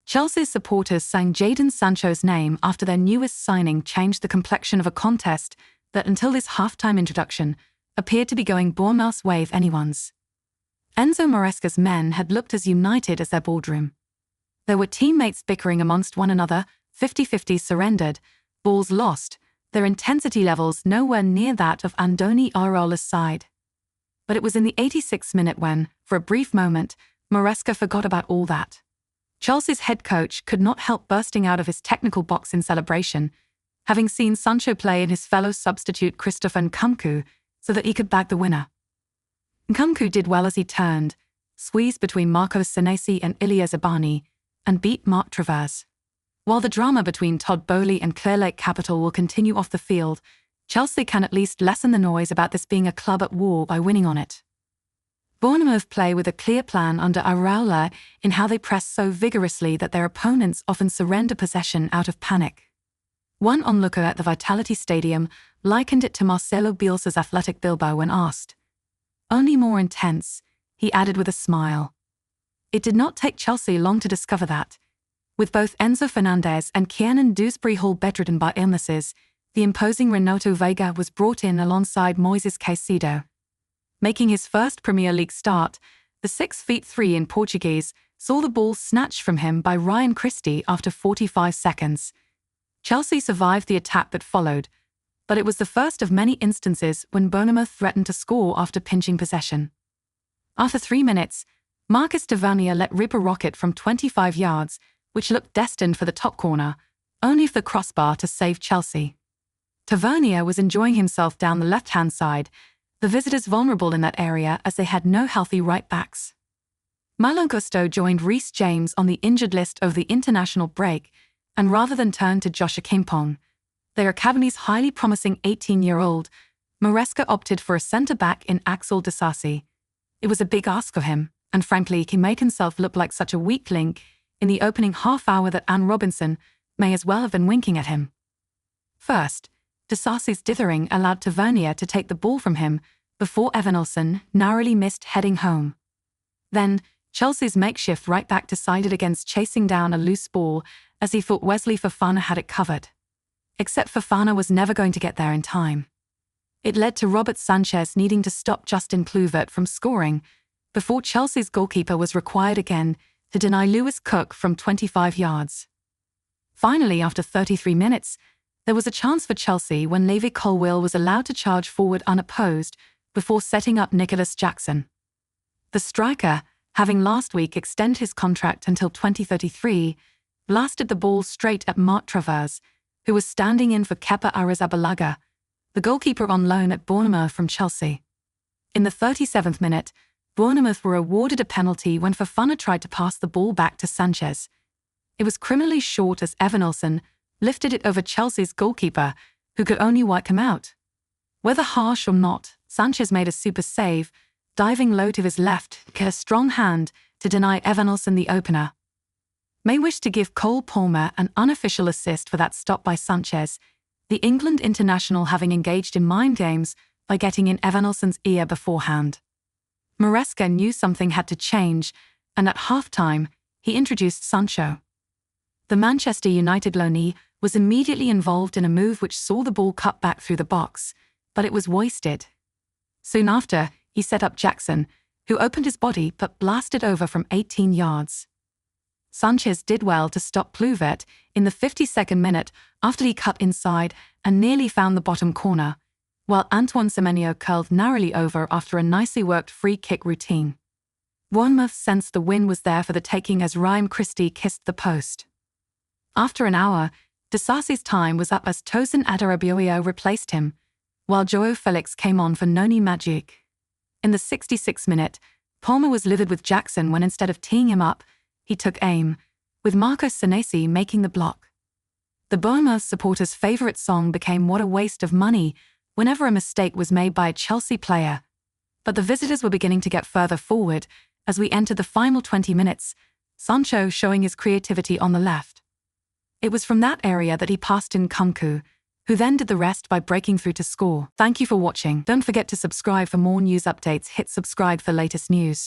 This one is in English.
Chelsea's supporters sang Jadon Sancho's name after their newest signing changed the complexion of a contest that, until this halftime introduction, appeared to be going Bournemouth's way if anyone's. Enzo Maresca's men had looked as united as their boardroom. There were teammates bickering amongst one another, 50-50 surrendered, balls lost, their intensity levels nowhere near that of Andoni Iraola's side. But it was in the 86th minute when, for a brief moment, Maresca forgot about all that. Chelsea's head coach could not help bursting out of his technical box in celebration, having seen Sancho play in his fellow substitute Christopher Nkunku so that he could bag the winner. Nkunku did well as he turned, squeezed between Marco Senesi and Ilya Zabani, and beat Mark Travers. While the drama between Todd Boehly and Clearlake Capital will continue off the field, Chelsea can at least lessen the noise about this being a club at war by winning on it. Bournemouth play with a clear plan under Iraola in how they press so vigorously that their opponents often surrender possession out of panic. One onlooker at the Vitality Stadium likened it to Marcelo Bielsa's Athletic Bilbao when asked. "Only more intense," he added with a smile. It did not take Chelsea long to discover that. With both Enzo Fernandez and Kiernan Dewsbury Hall bedridden by illnesses, the imposing Renato Veiga was brought in alongside Moises Caicedo. Making his first Premier League start, the 6'3" in Portuguese saw the ball snatched from him by Ryan Christie after 45 seconds. Chelsea survived the attack that followed, but it was the first of many instances when Bournemouth threatened to score after pinching possession. After 3 minutes, Marcus Tavernier let rip a rocket from 25 yards, which looked destined for the top corner, only for the crossbar to save Chelsea. Tavernier was enjoying himself down the left-hand side, the visitors vulnerable in that area as they had no healthy right-backs. Malo Gusto joined Reece James on the injured list over the international break, and rather than turn to Josh Akimpong, their academy's highly promising 18-year-old, Maresca opted for a centre-back in Axel Disasi. It was a big ask of him, and frankly he made himself look like such a weak link in the opening half-hour that Anne Robinson may as well have been winking at him. First, Disasi's dithering allowed Tavernier to take the ball from him before Evanilson narrowly missed heading home. Then, Chelsea's makeshift right-back decided against chasing down a loose ball as he thought Wesley Fofana had it covered. Except Fofana was never going to get there in time. It led to Robert Sanchez needing to stop Justin Kluivert from scoring before Chelsea's goalkeeper was required again to deny Lewis Cook from 25 yards. Finally, after 33 minutes, there was a chance for Chelsea when Levi Colwill was allowed to charge forward unopposed before setting up Nicholas Jackson. The striker, having last week extended his contract until 2033, blasted the ball straight at Mark Travers, who was standing in for Kepa Arrizabalaga, the goalkeeper on loan at Bournemouth from Chelsea. In the 37th minute, Bournemouth were awarded a penalty when Fofana tried to pass the ball back to Sanchez. It was criminally short as Evanilson lifted it over Chelsea's goalkeeper, who could only wipe him out. Whether harsh or not, Sanchez made a super save, diving low to his left, get a strong hand to deny Evanilson the opener. May wish to give Cole Palmer an unofficial assist for that stop by Sanchez, the England international having engaged in mind games by getting in Evanilson's ear beforehand. Maresca knew something had to change, and at half-time, he introduced Sancho. The Manchester United loanee was immediately involved in a move which saw the ball cut back through the box, but it was wasted. Soon after, he set up Jackson, who opened his body but blasted over from 18 yards. Sanchez did well to stop Kluivert in the 52nd minute after he cut inside and nearly found the bottom corner, while Antoine Semenyo curled narrowly over after a nicely worked free kick routine. Bournemouth sensed the win was there for the taking as Ryan Christie kissed the post. After an hour, Disasi's time was up as Tosin Adarabioyo replaced him, while Joao Felix came on for Noni Magic. In the 66th minute, Palmer was livid with Jackson when instead of teeing him up, he took aim, with Marco Senesi making the block. The Bournemouth supporters' favourite song became "What a Waste of Money" whenever a mistake was made by a Chelsea player. But the visitors were beginning to get further forward as we entered the final 20 minutes, Sancho showing his creativity on the left. It was from that area that he passed in Nkunku, who then did the rest by breaking through to score. Thank you for watching. Don't forget to subscribe for more news updates. Hit subscribe for latest news.